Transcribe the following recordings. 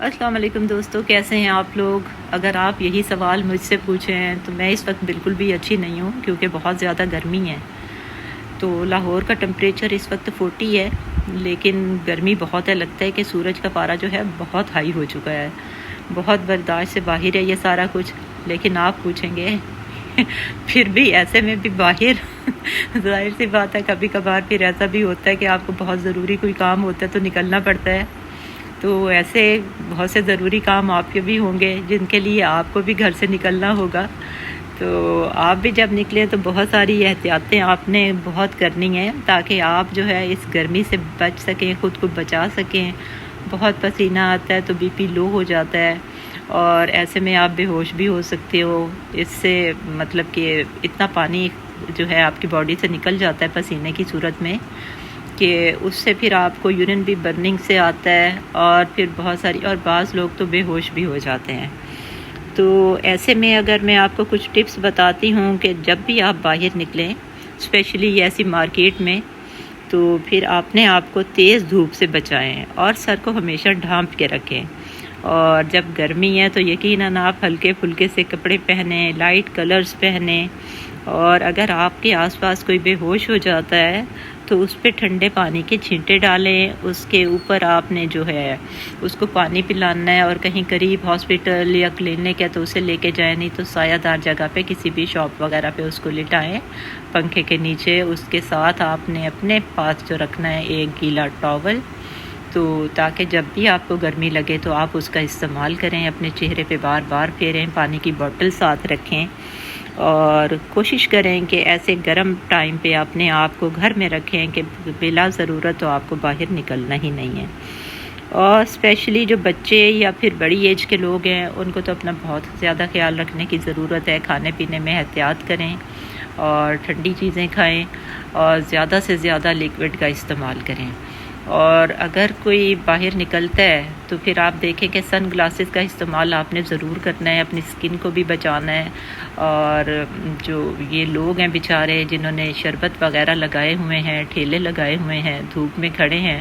السلام علیکم دوستو، کیسے ہیں آپ لوگ؟ اگر آپ یہی سوال مجھ سے پوچھیں ہیں تو میں اس وقت بالکل بھی اچھی نہیں ہوں، کیونکہ بہت زیادہ گرمی ہے۔ تو لاہور کا ٹمپریچر اس وقت 40 ہے، لیکن گرمی بہت ہے۔ لگتا ہے کہ سورج کا پارا جو ہے بہت ہائی ہو چکا ہے، بہت برداشت سے باہر ہے یہ سارا کچھ۔ لیکن آپ پوچھیں گے پھر بھی ایسے میں بھی باہر ظاہر سی بات ہے، کبھی کبھار پھر ایسا بھی ہوتا ہے کہ آپ کو بہت ضروری کوئی کام ہوتا ہے تو نکلنا پڑتا ہے۔ تو ایسے بہت سے ضروری کام آپ کے بھی ہوں گے جن کے لیے آپ کو بھی گھر سے نکلنا ہوگا۔ تو آپ بھی جب نکلیں تو بہت ساری احتیاطیں آپ نے بہت کرنی ہیں، تاکہ آپ جو ہے اس گرمی سے بچ سکیں، خود کو بچا سکیں۔ بہت پسینہ آتا ہے تو بی پی لو ہو جاتا ہے، اور ایسے میں آپ بے ہوش بھی ہو سکتے ہو۔ اس سے مطلب کہ اتنا پانی جو ہے آپ کی باڈی سے نکل جاتا ہے پسینے کی صورت میں، کہ اس سے پھر آپ کو یورین بھی برننگ سے آتا ہے، اور پھر بہت ساری، اور بعض لوگ تو بے ہوش بھی ہو جاتے ہیں۔ تو ایسے میں اگر میں آپ کو کچھ ٹپس بتاتی ہوں کہ جب بھی آپ باہر نکلیں، اسپیشلی ایسی مارکیٹ میں، تو پھر اپنے آپ کو تیز دھوپ سے بچائیں اور سر کو ہمیشہ ڈھانپ کے رکھیں۔ اور جب گرمی ہے تو یقیناً آپ ہلکے پھلکے سے کپڑے پہنیں، لائٹ کلرز پہنیں، اور اگر آپ کے آس پاس کوئی بے ہوش ہو جاتا ہے تو اس پہ ٹھنڈے پانی کے چھینٹے ڈالیں۔ اس کے اوپر آپ نے جو ہے اس کو پانی پلانا ہے، اور کہیں قریب ہاسپٹل یا کلینک ہے تو اسے لے کے جائیں، نہیں تو سایہ دار جگہ پہ کسی بھی شاپ وغیرہ پہ اس کو لٹائیں پنکھے کے نیچے۔ اس کے ساتھ آپ نے اپنے پاس جو رکھنا ہے ایک گیلا ٹاول، تو تاکہ جب بھی آپ کو گرمی لگے تو آپ اس کا استعمال کریں، اپنے چہرے پہ بار بار پھیریں، پانی کی بوتل ساتھ رکھیں، اور کوشش کریں کہ ایسے گرم ٹائم پہ اپنے آپ کو گھر میں رکھیں کہ بلا ضرورت تو آپ کو باہر نکلنا ہی نہیں ہے۔ اور اسپیشلی جو بچے یا پھر بڑی ایج کے لوگ ہیں، ان کو تو اپنا بہت زیادہ خیال رکھنے کی ضرورت ہے۔ کھانے پینے میں احتیاط کریں، اور ٹھنڈی چیزیں کھائیں، اور زیادہ سے زیادہ لیکوڈ کا استعمال کریں۔ اور اگر کوئی باہر نکلتا ہے تو پھر آپ دیکھیں کہ سن گلاسز کا استعمال آپ نے ضرور کرنا ہے، اپنی سکن کو بھی بچانا ہے۔ اور جو یہ لوگ ہیں بیچارے جنہوں نے شربت وغیرہ لگائے ہوئے ہیں، ٹھیلے لگائے ہوئے ہیں، دھوپ میں کھڑے ہیں،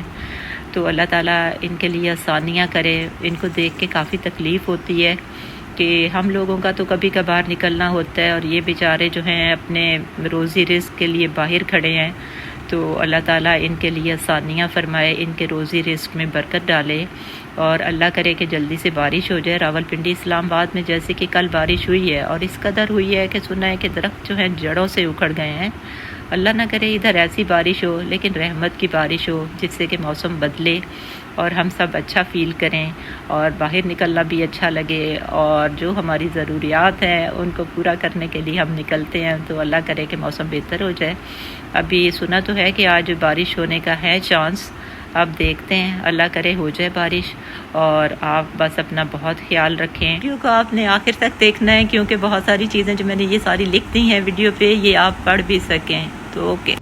تو اللہ تعالیٰ ان کے لیے آسانیاں کرے۔ ان کو دیکھ کے کافی تکلیف ہوتی ہے کہ ہم لوگوں کا تو کبھی کبھار نکلنا ہوتا ہے، اور یہ بیچارے جو ہیں اپنے روزی رزق کے لیے باہر کھڑے ہیں۔ تو اللہ تعالیٰ ان کے لیے آسانیاں فرمائے، ان کے روزی رزق میں برکت ڈالے، اور اللہ کرے کہ جلدی سے بارش ہو جائے۔ راولپنڈی اسلام آباد میں جیسے کہ کل بارش ہوئی ہے، اور اس قدر ہوئی ہے کہ سنا ہے کہ درخت جو ہیں جڑوں سے اکھڑ گئے ہیں۔ اللہ نہ کرے ادھر ایسی بارش ہو، لیکن رحمت کی بارش ہو جس سے کہ موسم بدلے اور ہم سب اچھا فیل کریں، اور باہر نکلنا بھی اچھا لگے، اور جو ہماری ضروریات ہیں ان کو پورا کرنے کے لیے ہم نکلتے ہیں، تو اللہ کرے کہ موسم بہتر ہو جائے۔ ابھی سنا تو ہے کہ آج بارش ہونے کا ہے چانس، اب دیکھتے ہیں، اللہ کرے ہو جائے بارش۔ اور آپ بس اپنا بہت خیال رکھیں۔ ویڈیو کو آپ نے آخر تک دیکھنا ہے، کیونکہ بہت ساری چیزیں جو میں نے یہ ساری لکھ دی ہیں ویڈیو پہ، یہ آپ پڑھ بھی سکیں۔ تو اوکے۔